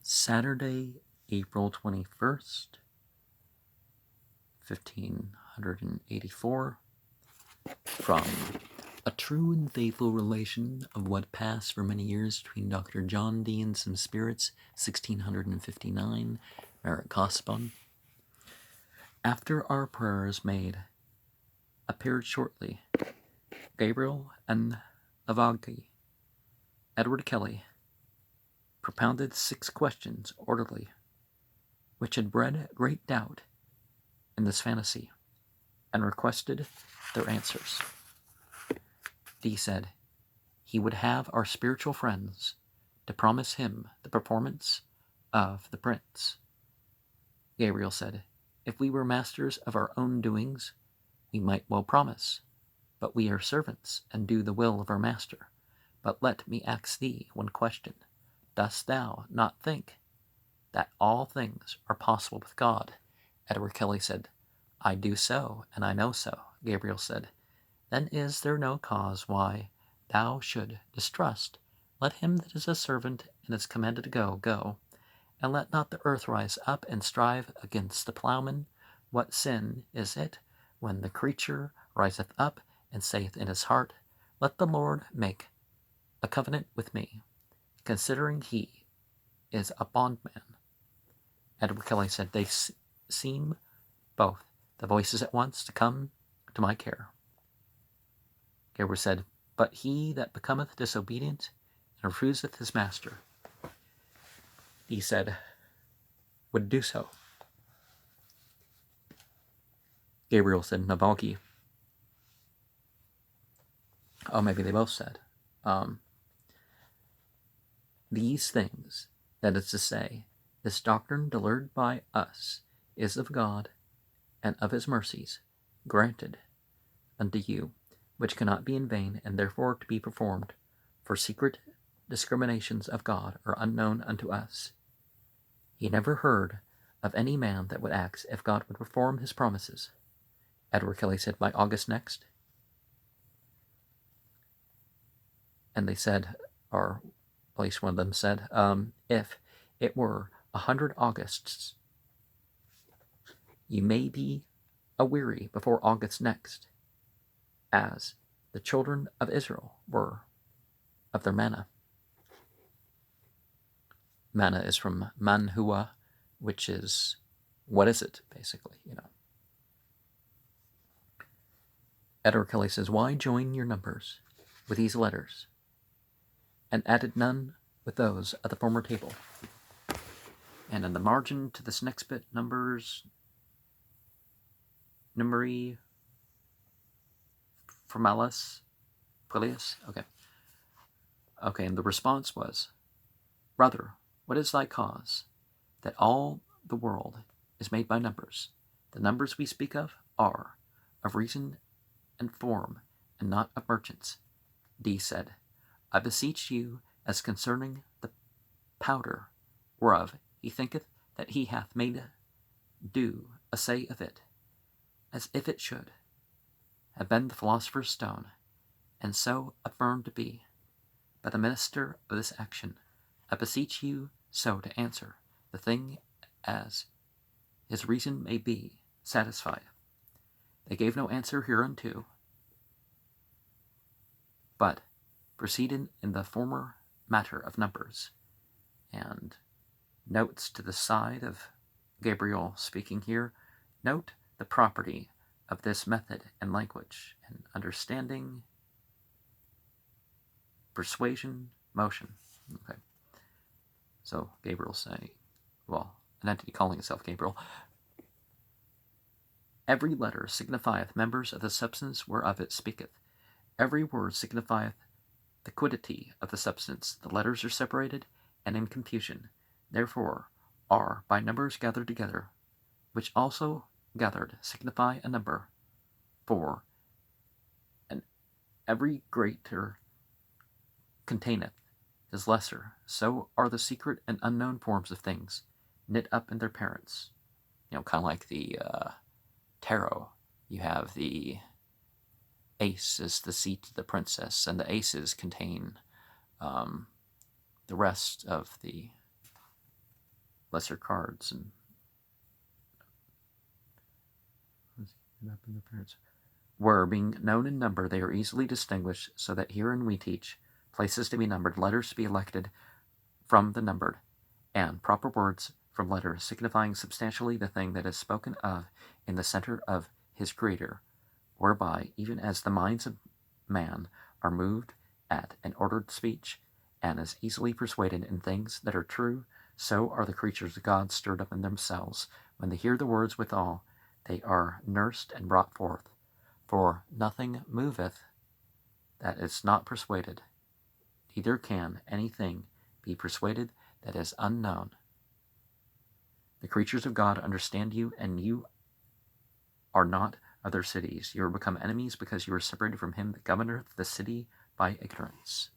Saturday, April 21st, 1584, from A True and Faithful Relation of What Passed for Many Years Between Dr. John Dee and Some Spirits, 1659, Meric Casaubon. After our prayers made appeared shortly, Gabriel and Avagi, Edward Kelly, propounded 6 questions orderly, which had bred great doubt in this fantasy, and requested their answers. Dee said he would have our spiritual friends to promise him the performance of the prince. Gabriel said, if we were masters of our own doings, we might well promise, but we are servants and do the will of our master. But let me ask thee one question. Dost thou not think that all things are possible with God? Edward Kelly said, I do so, and I know so. Gabriel said, then is there no cause why thou should distrust? Let him that is a servant and is commanded to go, go. And let not the earth rise up and strive against the plowman. What sin is it when the creature riseth up and saith in his heart, let the Lord make a covenant with me, considering he is a bondman? Edward Kelly said, they seem both the voices at once to come to my care. Gabriel said, but he that becometh disobedient and refuseth his master, he said, would do so. Gabriel said, Navalki. Oh, maybe they both said. These things, that is to say, this doctrine delivered by us is of God and of his mercies granted unto you, which cannot be in vain, and therefore to be performed, for secret discriminations of God are unknown unto us. He never heard of any man that would ask if God would perform his promises. Edward Kelly said, by August next. And they said, or at least one of them said, if it were 100 Augusts, you may be aweary before August next, as the children of Israel were of their manna. Manna is from manhua, which is, what is it, basically, Edward Kelly says, why join your numbers with these letters, and added none with those of the former table? And in the margin to this next bit, numbers, numeri formalis, Pilius, okay, and the response was, brother, what is thy cause, that all the world is made by numbers? The numbers we speak of are of reason and form, and not of merchants. Dee said, I beseech you, as concerning the powder, whereof he thinketh that he hath made do assay of it, as if it should have been the philosopher's stone, and so affirmed to be, by the minister of this action, I beseech you so to answer the thing as his reason may be satisfied. They gave no answer hereunto, but proceeded in the former matter of numbers, and notes to the side of Gabriel speaking here, note the property of this method and language, and understanding, persuasion, motion. Okay. So Gabriel saying, well, an entity calling itself Gabriel, every letter signifieth members of the substance whereof it speaketh. Every word signifieth the quiddity of the substance. The letters are separated and in confusion, therefore are by numbers gathered together, which also gathered signify a number. For and every greater containeth his lesser, so are the secret and unknown forms of things knit up in their parents. Kind of like the tarot. You have the ace is the seat of the princess, and the aces contain the rest of the lesser cards and were, being known in number, they are easily distinguished, so that herein we teach places to be numbered, letters to be elected from the numbered, and proper words from letters, signifying substantially the thing that is spoken of in the center of his Creator, whereby, even as the minds of man are moved at an ordered speech, and as easily persuaded in things that are true, so are the creatures of God stirred up in themselves. When they hear the words withal, they are nursed and brought forth. For nothing moveth that is not persuaded, neither can anything be persuaded that is unknown. The creatures of God understand you, and you are not of their cities. You are become enemies because you are separated from him that governeth the city by ignorance.